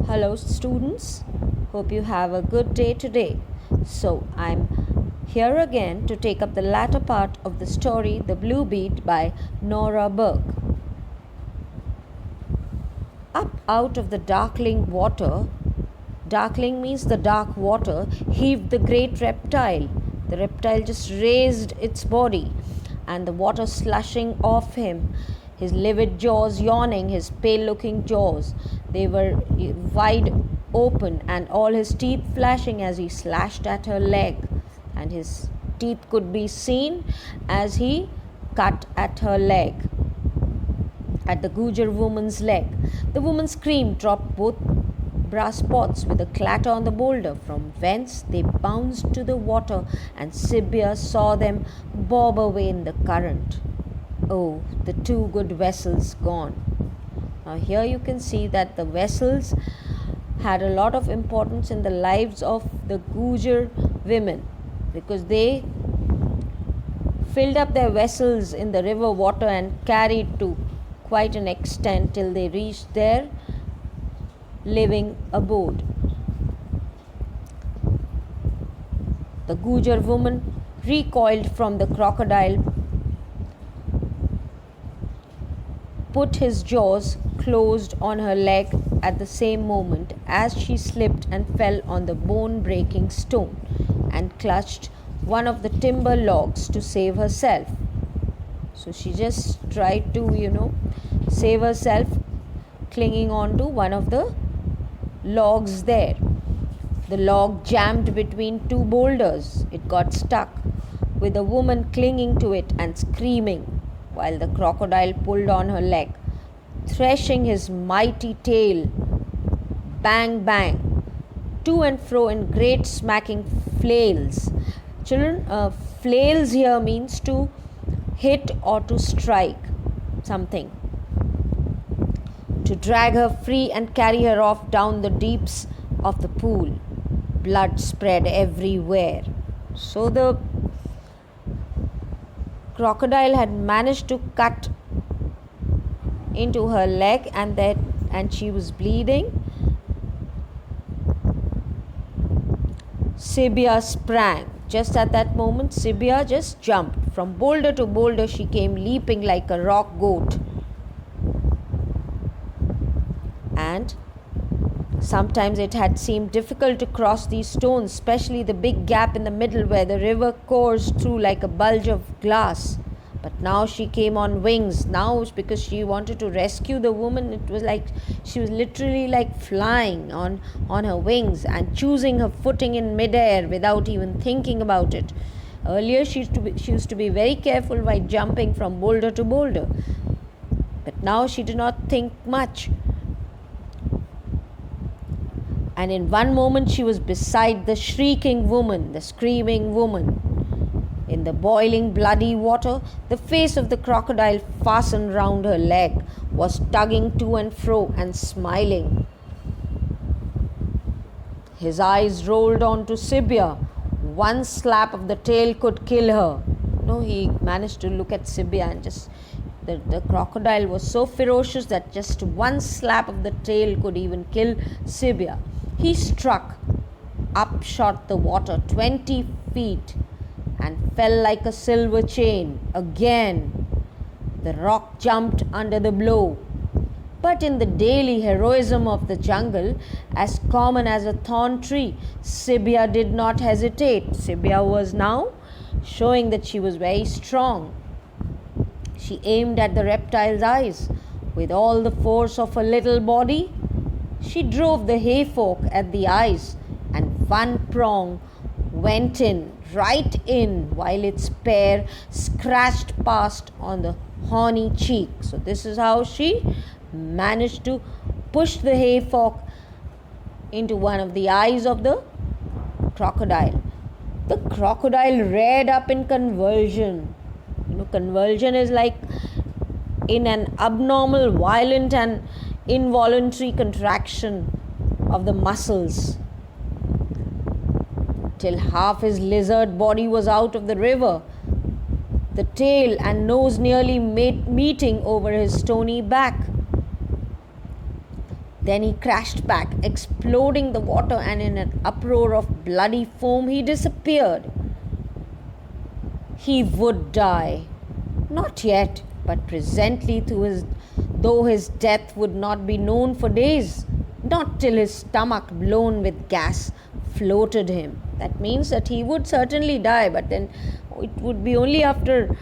Hello students, hope you have a good day today. So I'm here again to take up the latter part of the story The Blue Bead by Nora Burke. Up out of the darkling water, darkling means the dark water, heaved the great reptile. The reptile just raised its body and the water slushing off him, his livid jaws yawning, his pale-looking jaws. They were wide open and all his teeth flashing as he slashed at her leg, and his teeth could be seen as he cut at her leg, at the Gujar woman's leg. The woman screamed, dropped both brass pots with a clatter on the boulder, from whence they bounced to the water, and Sibia saw them bob away in the current. Oh, the two good vessels gone. Now here you can see that the vessels had a lot of importance in the lives of the Gujar women, because they filled up their vessels in the river water and carried to quite an extent till they reached their living abode. The Gujar woman recoiled from the crocodile, put his jaws closed on her leg at the same moment as she slipped and fell on the bone-breaking stone, and clutched one of the timber logs to save herself. So she just tried to, save herself, clinging on to one of the logs there. The log jammed between two boulders. It got stuck, with the woman clinging to it and screaming, while the crocodile pulled on her leg, threshing his mighty tail, bang bang, to and fro in great smacking flails. Children, flails here means to hit or to strike something, to drag her free and carry her off down the deeps of the pool. Blood spread everywhere. So the crocodile had managed to cut into her leg, and she was bleeding. Sibia sprang. Just at that moment, Sibia just jumped. From boulder to boulder she came, leaping like a rock goat. And sometimes it had seemed difficult to cross these stones, especially the big gap in the middle where the river coursed through like a bulge of glass. But now she came on wings. Now, because she wanted to rescue the woman, it was like she was literally like flying on her wings and choosing her footing in midair without even thinking about it. Earlier she used to be very careful while jumping from boulder to boulder, but now she did not think much. And in one moment she was beside the shrieking woman, the screaming woman. In the boiling bloody water, the face of the crocodile, fastened round her leg, was tugging to and fro and smiling. His eyes rolled on to Sibia. One slap of the tail could kill her. No, he managed to look at Sibia, and just the crocodile was so ferocious that just one slap of the tail could even kill Sibia. He struck. Up shot the water 20 feet and fell like a silver chain. Again, the rock jumped under the blow. But in the daily heroism of the jungle, as common as a thorn tree, Sibia did not hesitate. Sibia was now showing that she was very strong. She aimed at the reptile's eyes with all the force of her little body. She drove the hay fork at the eyes, and one prong went in, right in, while its pair scratched past on the horny cheek. So this is how she managed to push the hay fork into one of the eyes of the crocodile. The crocodile reared up in convulsion. Convulsion is like in an abnormal, violent and involuntary contraction of the muscles, till half his lizard body was out of the river, the tail and nose nearly meeting over his stony back. Then he crashed back, exploding the water, and in an uproar of bloody foam, he disappeared. He would die. Not yet, but presently, though his death would not be known for days, not till his stomach, blown with gas, floated him. That means that he would certainly die, but then it would be only after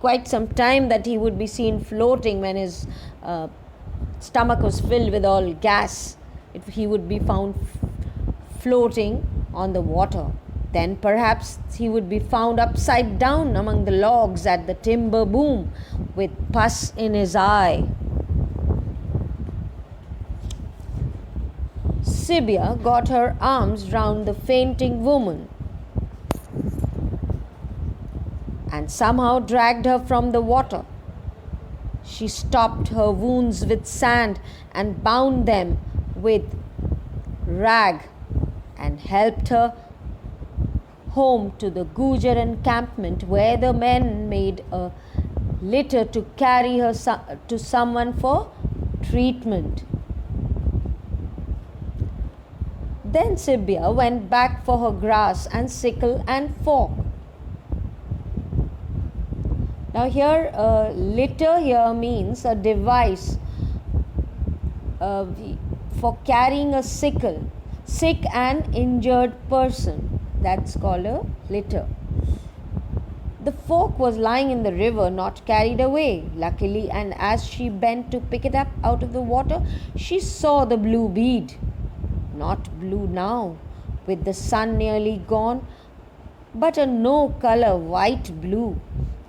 quite some time that he would be seen floating when his stomach was filled with all gas. He would be found floating on the water. Then perhaps he would be found upside down among the logs at the timber boom with pus in his eye. Sibia got her arms round the fainting woman and somehow dragged her from the water. She stopped her wounds with sand and bound them with rag and helped her home to the Gujar encampment, where the men made a litter to carry her to someone for treatment. Then Sibia went back for her grass and sickle and fork. Now here, litter here means a device for carrying a sick and injured person. That's called a litter. The fork was lying in the river, not carried away, luckily, and as she bent to pick it up out of the water, she saw the blue bead. Not blue now, with the sun nearly gone, but a no-color white blue,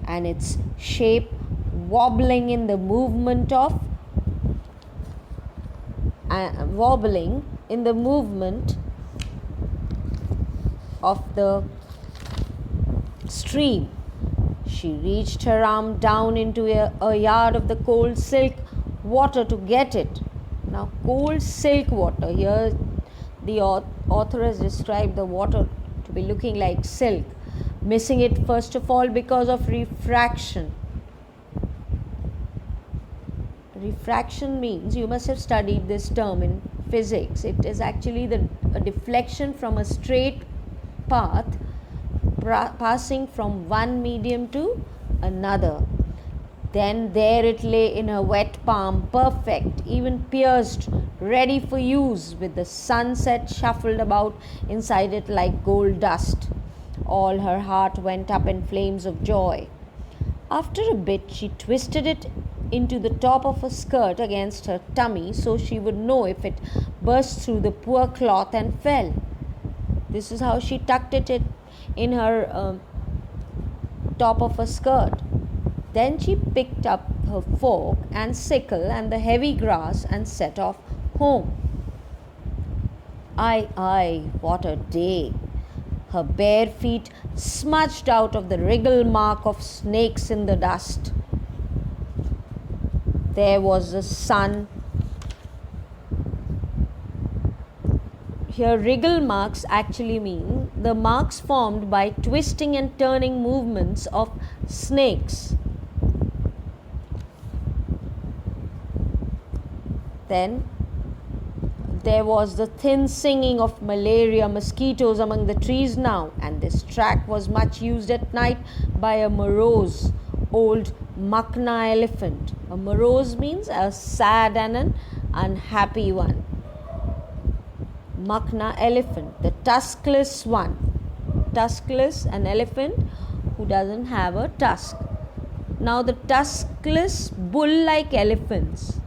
and its shape wobbling in the movement of the stream. She reached her arm down into a yard of the cold silk water to get it. Now, cold silk water, here the author has described the water to be looking like silk, missing it first of all because of refraction. Refraction means, you must have studied this term in physics, it is actually a deflection from a straight path passing from one medium to another. Then there it lay in her wet palm, perfect, even pierced, ready for use, with the sunset shuffled about inside it like gold dust. All her heart went up in flames of joy. After a bit, she twisted it into the top of her skirt against her tummy so she would know if it burst through the poor cloth and fell. This is how she tucked it in her top of her skirt. Then she picked up her fork and sickle and the heavy grass and set off home. Aye, what a day! Her bare feet smudged out of the wriggle mark of snakes in the dust. There was the sun. Here, wriggle marks actually mean the marks formed by twisting and turning movements of snakes. Then there was the thin singing of malaria mosquitoes among the trees now, and this track was much used at night by a morose old Makna elephant. A morose means a sad and an unhappy one. Makna elephant, the tuskless one. Tuskless, an elephant who doesn't have a tusk. Now the tuskless bull-like elephants,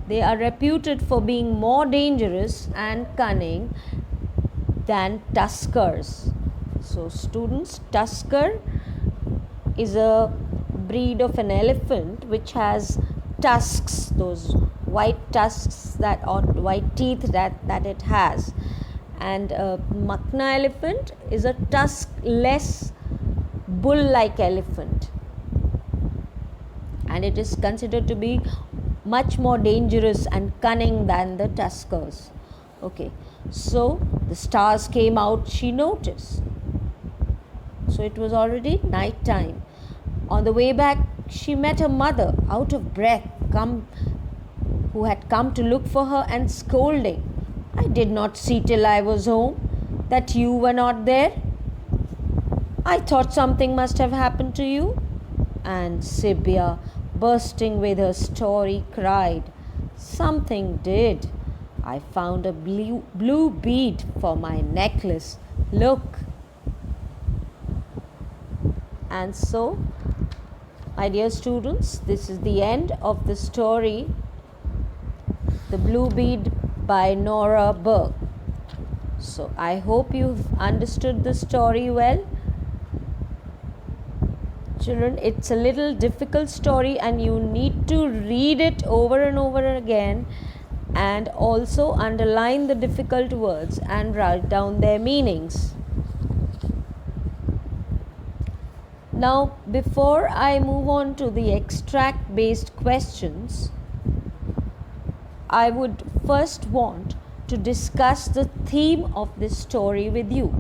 they are reputed for being more dangerous and cunning than tuskers. So students, tusker is a breed of an elephant which has tusks, those white tusks or white teeth that it has. And a Makna elephant is a tuskless bull-like elephant. And it is considered to be much more dangerous and cunning than the tuskers. Okay, so the stars came out, she noticed. So it was already night time. On the way back, she met her mother, out of breath, come who had come to look for her and scolding, "I did not see till I was home that you were not there. I thought something must have happened to you." And Sibia, bursting with her story, cried, "Something did. I found a blue bead for my necklace. Look." And so, my dear students, this is the end of the story, The Blue Bead by Nora Burke. So, I hope you've understood the story well. Children, it's a little difficult story and you need to read it over and over again and also underline the difficult words and write down their meanings. Now, before I move on to the extract based questions, I would first want to discuss the theme of this story with you.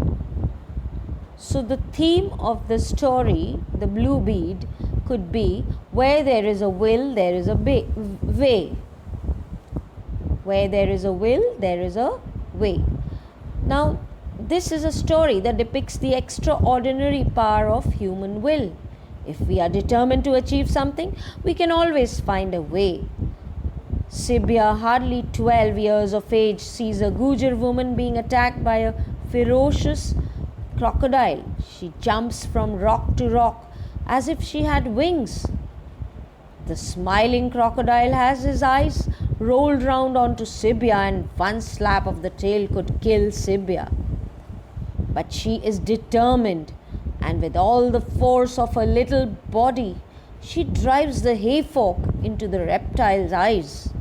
So the theme of the story, The Blue Bead, could be where there is a will, there is a way. Where there is a will, there is a way. Now, this is a story that depicts the extraordinary power of human will. If we are determined to achieve something, we can always find a way. Sibia, hardly 12 years of age, sees a Gujar woman being attacked by a ferocious crocodile. She jumps from rock to rock as if she had wings. The smiling crocodile has his eyes rolled round onto Sibia, and one slap of the tail could kill Sibia. But she is determined, and with all the force of her little body, she drives the hay fork into the reptile's eyes.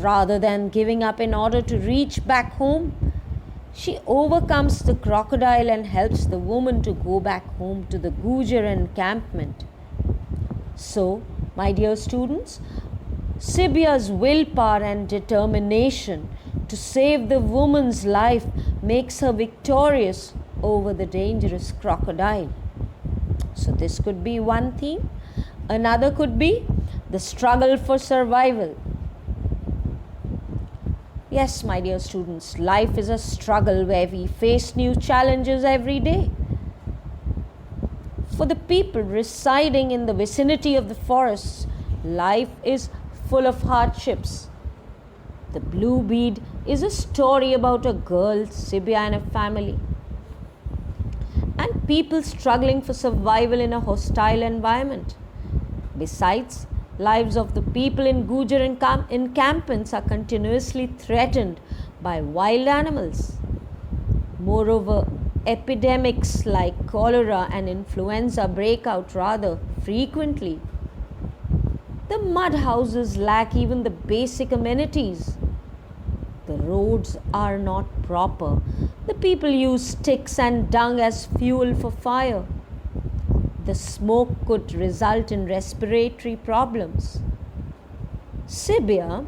Rather than giving up in order to reach back home, she overcomes the crocodile and helps the woman to go back home to the Gujar encampment. So, my dear students, Sibia's willpower and determination to save the woman's life makes her victorious over the dangerous crocodile. So, this could be one theme. Another could be the struggle for survival. Yes, my dear students, life is a struggle where we face new challenges every day. For the people residing in the vicinity of the forests, life is full of hardships. The Blue Bead is a story about a girl, Sibia, and a family, and people struggling for survival in a hostile environment. Besides, lives of the people in Gujar encampments are continuously threatened by wild animals. Moreover, epidemics like cholera and influenza break out rather frequently. The mud houses lack even the basic amenities. The roads are not proper. The people use sticks and dung as fuel for fire. The smoke could result in respiratory problems. Sibia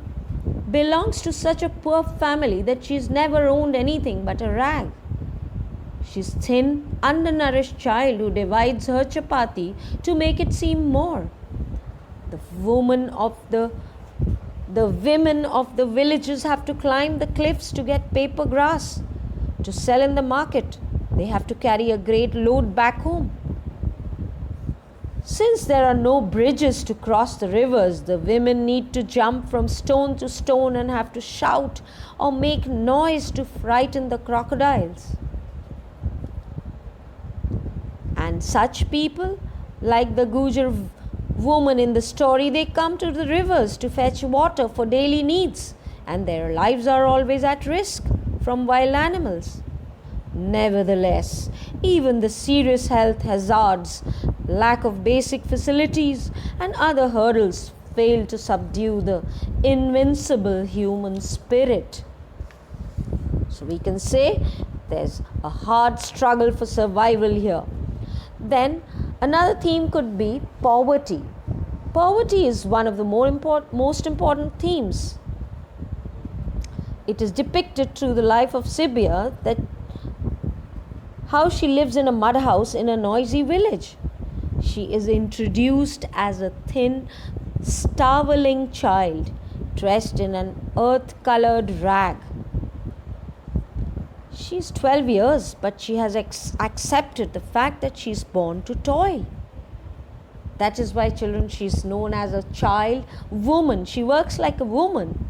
belongs to such a poor family that she's never owned anything but a rag. She's thin, undernourished child who divides her chapati to make it seem more. The women of the villages have to climb the cliffs to get paper grass to sell in the market. They have to carry a great load back home. Since there are no bridges to cross the rivers, the women need to jump from stone to stone and have to shout or make noise to frighten the crocodiles. And such people, like the Gujar woman in the story, they come to the rivers to fetch water for daily needs, and their lives are always at risk from wild animals. Nevertheless, even the serious health hazards, lack of basic facilities, and other hurdles fail to subdue the invincible human spirit. So we can say there's a hard struggle for survival here. Then another theme could be poverty. Poverty is one of the most important themes. It is depicted through the life of Sibia, that how she lives in a mud house in a noisy village. She is introduced as a thin, starveling child, dressed in an earth-colored rag. She's 12 years, but she has accepted the fact that she's born to toil. That is why, children, she's known as a child woman. She works like a woman.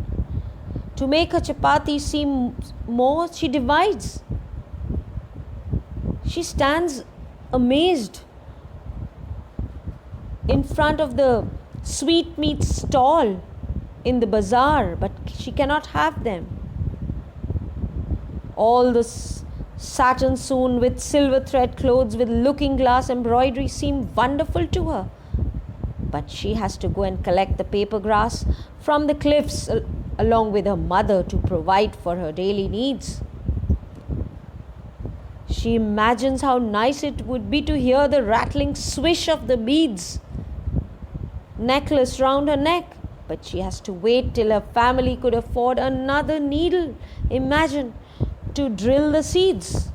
To make her chapati seem more, she divides. She stands amazed in front of the sweetmeat stall in the bazaar, but she cannot have them. All the satin sewn with silver thread clothes with looking glass embroidery seem wonderful to her. But she has to go and collect the paper grass from the cliffs along with her mother to provide for her daily needs. She imagines how nice it would be to hear the rattling swish of the beads necklace round her neck. But she has to wait till her family could afford another needle. Imagine, to drill the seeds.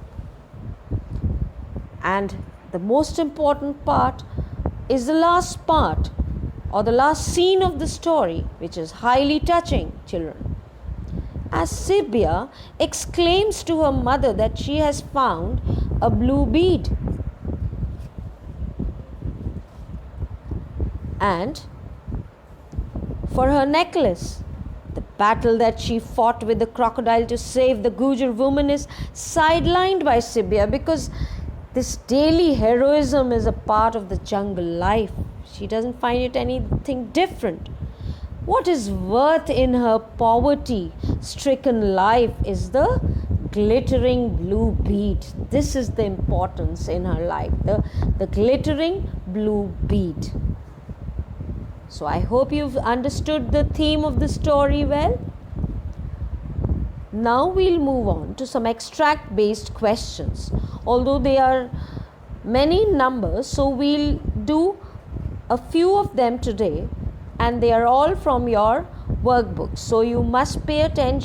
And the most important part is the last part or the last scene of the story, which is highly touching, children. As Sibya exclaims to her mother that she has found a blue bead. And for her necklace, the battle that she fought with the crocodile to save the Gujar woman is sidelined by Sibya, because this daily heroism is a part of the jungle life. She doesn't find it anything different. What is worth in her poverty-stricken life is the glittering blue bead. This is the importance in her life, the glittering blue bead. So I hope you've understood the theme of the story well. Now we'll move on to some extract-based questions. Although they are many numbers, so we'll do a few of them today, and they are all from your workbook. So you must pay attention